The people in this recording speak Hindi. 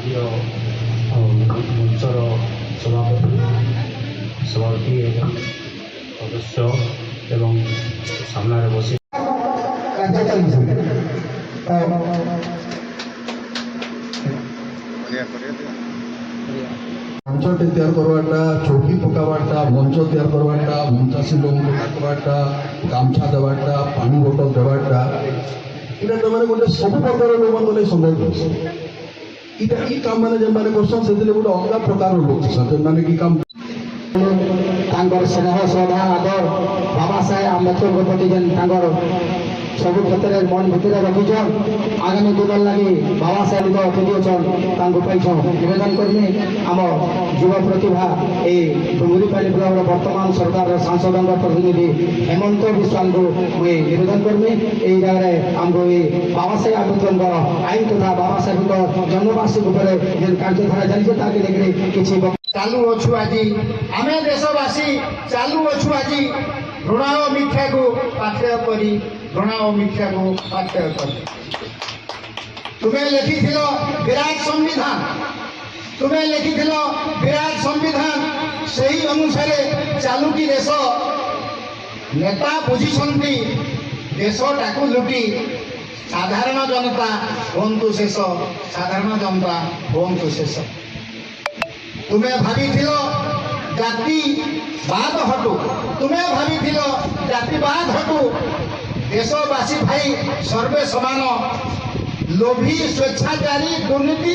ଆଜିର ମଞ୍ଚର ସଭାପତି ସଦସ୍ୟ ଏବଂ ସାମ୍ନାରେ ବସି मंचटे तैयार करवाटा चौकी पकावाटा मंच तैयार करवाटा मंचासी लोक डाकवाटा गामछा देवाटा पानी बोतल देवाटा इटा तो माने गोटे सब प्रकार लोक माने संभव इटा ई काम माने जे माने करसन सेदिले गोटे अलग प्रकार लोक छन माने की काम स्नेह श्रद्धा आदर बाबा साहेब आम्बेडकर प्रति जेन सब क्षेत्र में मन भितर रखीछन आगामी दिन लगे बाबा साहेब अतिथि पाइछन निवेदन करमी आम युव प्रतिभा ये डुंगरीपाली ब्लॉक वर्तमान सरकार सांसद प्रतिनिधि हेमंत विश्वाल को मुझे निवेदन करमी यही जगह आमको ये बाबा साहेब आम्बेडकर आईन तथा बाबा साहेब जन्मवार्षिक कार्यधारा चलती देखिए किसी चालू अच्छु आज आम देशवासी चालू अच्छु आज घृणा और मिथ्या को पाथेय करी घृणा और मिथ्या को पाथेय कर तुम्हें लिखी विराट संविधान तुम्हें लिखी विराट संविधान सही अनुसार चालू की देश नेता बुझी देशटा लुटी साधारण जनता हूँ शेष साधारण जनता हूँ शेष तुम्हें भावी जाति बाद हटू तुम्हें भावी जातिवाद हटू देशवासी भाई सर्वे समान लोभी स्वेच्छाचारी दुर्नीति